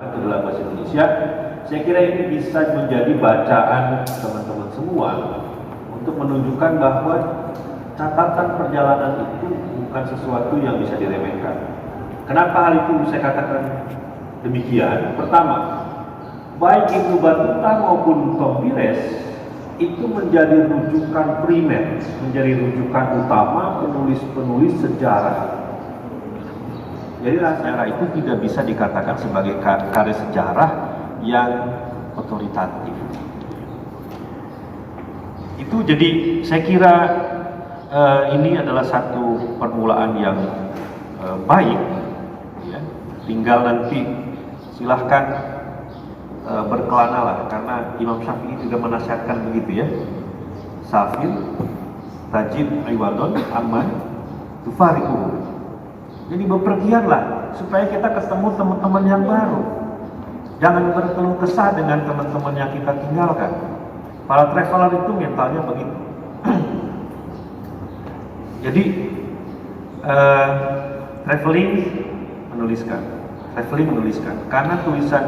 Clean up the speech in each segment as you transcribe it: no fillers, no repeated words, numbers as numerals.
Ke dalam bahasa Indonesia, saya kira ini bisa menjadi bacaan teman-teman semua untuk menunjukkan bahwa catatan perjalanan itu bukan sesuatu yang bisa diremehkan. Kenapa hal itu saya katakan demikian? Pertama, baik Ibnu Battuta maupun Tom Pires itu menjadi rujukan primer, menjadi rujukan utama penulis-penulis sejarah. Jadi sejarah itu tidak bisa dikatakan sebagai karya sejarah yang otoritatif. Itu jadi saya kira ini adalah satu permulaan yang baik. Ya. Tinggal nanti silahkan berkelana lah, karena Imam Syafi'i juga menasihatkan begitu ya. Safir, Tajid, Iwadon, Aman, Tufariquhu. Jadi bepergianlah supaya kita ketemu teman-teman yang baru. Jangan berkeluh kesah dengan teman-teman yang kita tinggalkan. Para traveler itu mentalnya begitu. Jadi traveling menuliskan. Karena tulisan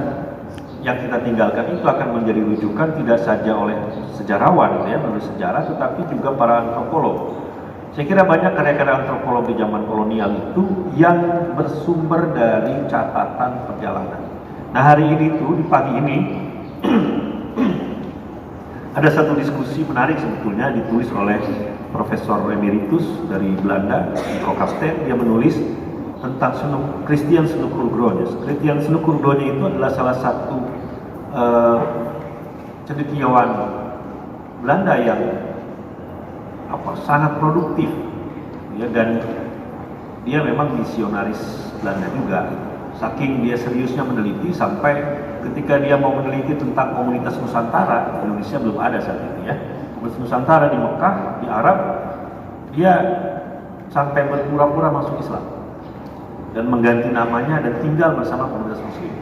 yang kita tinggalkan itu akan menjadi rujukan tidak saja oleh sejarawan, ya, menulis sejarah, tetapi juga para antropolog. Saya kira banyak karya-karya antropolog di zaman kolonial itu yang bersumber dari catatan perjalanan. Nah, hari ini tuh, di pagi ini ada satu diskusi menarik sebetulnya ditulis oleh Profesor Emeritus dari Belanda, Nico Karsten. Dia menulis tentang Christian Sneukroogronje. Christian Sneukroogronje itu adalah salah satu cendekiawan Belanda yang sangat produktif, ya, dan dia memang misionaris Belanda juga. Saking dia seriusnya meneliti sampai ketika dia mau meneliti tentang komunitas Nusantara, Indonesia belum ada saat itu ya, komunitas Nusantara di Mekah, di Arab, dia sampai berpura-pura masuk Islam dan mengganti namanya dan tinggal bersama komunitas Muslim.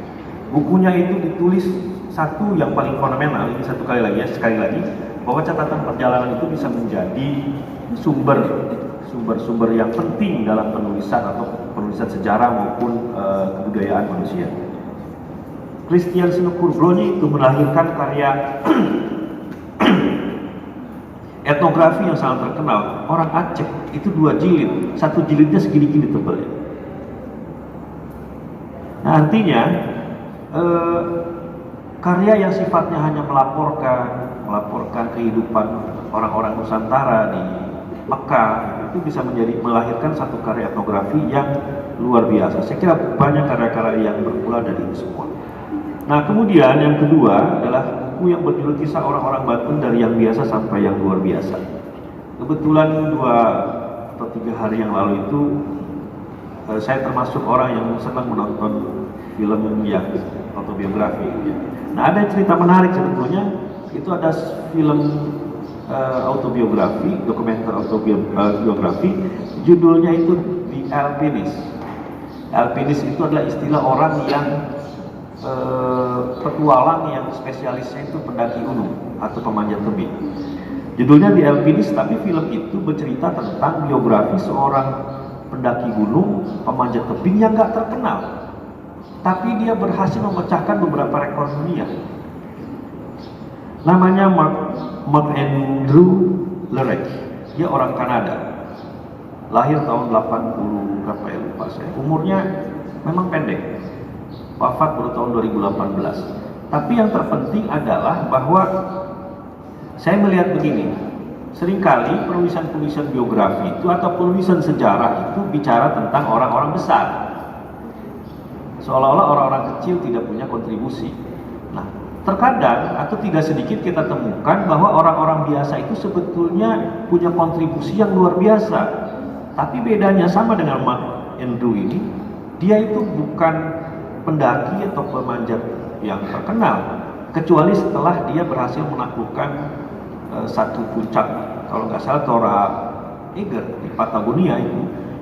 Bukunya itu ditulis satu yang paling fenomenal, ini sekali lagi, bahwa catatan perjalanan itu bisa menjadi sumber yang penting dalam penulisan atau penulisan sejarah maupun kebudayaan manusia. Christian Sneukroogronje itu melahirkan karya etnografi yang sangat terkenal. Orang Aceh itu 2 jilid, satu jilidnya segini-gini tebalnya. Nah, artinya karya yang sifatnya hanya melaporkan kehidupan orang-orang Nusantara di Mekah itu bisa melahirkan satu karya etnografi yang luar biasa. Saya kira banyak karya-karya yang bermula dari ini semua. Nah, kemudian yang kedua adalah buku yang berjudul Kisah Orang-orang Banten dari yang biasa sampai yang luar biasa. Kebetulan 2 atau 3 hari yang lalu itu saya termasuk orang yang senang menonton film yang autobiografi. Nah, ada cerita menarik sebetulnya. Itu ada film autobiografi, dokumenter autobiografi, judulnya itu The Alpinist. Alpinist itu adalah istilah orang yang petualang yang spesialisnya itu pendaki gunung atau pemanjat tebing. Judulnya The Alpinist, tapi film itu bercerita tentang biografi seorang pendaki gunung, pemanjat tebing yang gak terkenal, tapi dia berhasil memecahkan beberapa rekor dunia. Namanya Mark Andrew Lerech. Dia orang Kanada. Lahir tahun 80 berapa ya, lupa saya. Umurnya memang pendek. Wafat baru tahun 2018. Tapi yang terpenting adalah bahwa saya melihat begini. Seringkali penulisan biografi itu atau penulisan sejarah itu bicara tentang orang-orang besar. Seolah-olah orang-orang kecil tidak punya kontribusi. Nah, terkadang atau tidak sedikit kita temukan bahwa orang-orang biasa itu sebetulnya punya kontribusi yang luar biasa. Tapi bedanya sama dengan Mark Andrew ini, dia itu bukan pendaki atau pemanjat yang terkenal, kecuali setelah dia berhasil menaklukkan satu puncak, kalau nggak salah Tora Eiger di Patagonia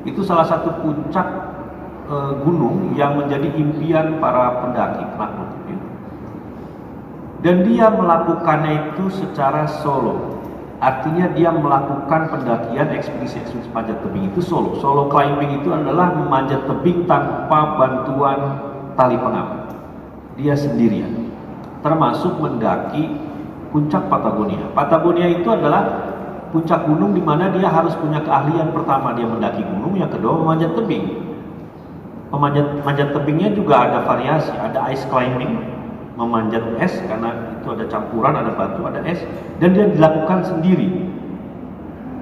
itu salah satu puncak gunung yang menjadi impian para pendaki penakluk. Dan dia melakukannya itu secara solo. Artinya dia melakukan pendakian ekspedisi panjat tebing itu solo. Solo climbing itu adalah memanjat tebing tanpa bantuan tali pengaman. dia sendirian, termasuk mendaki puncak Patagonia. Patagonia itu adalah puncak gunung di mana dia harus punya keahlian. Pertama dia mendaki gunung, yang kedua memanjat tebing. Manjat tebingnya juga ada variasi, ada ice climbing, memanjat es karena itu ada campuran, ada batu, ada es, dan dia dilakukan sendiri.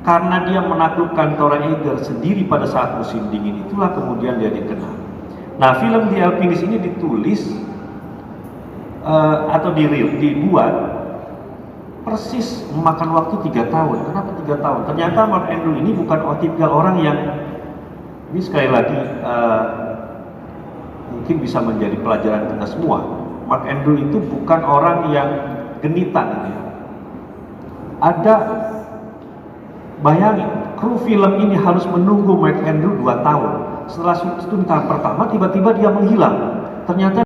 Karena dia menaklukkan Taura Eiger sendiri pada saat musim dingin, itulah kemudian dia dikenal. Nah, film The Alpinist ini ditulis atau dibuat persis memakan waktu 3 tahun. Kenapa 3 tahun? Ternyata Mark Andrew ini bukan tipikal orang yang, ini sekali lagi mungkin bisa menjadi pelajaran kita semua. Mark Andrew itu bukan orang yang genitan gitu ya. Bayangin, kru film ini harus menunggu Mark Andrew 2 tahun. Setelah syuting tahap pertama, tiba-tiba dia menghilang. Ternyata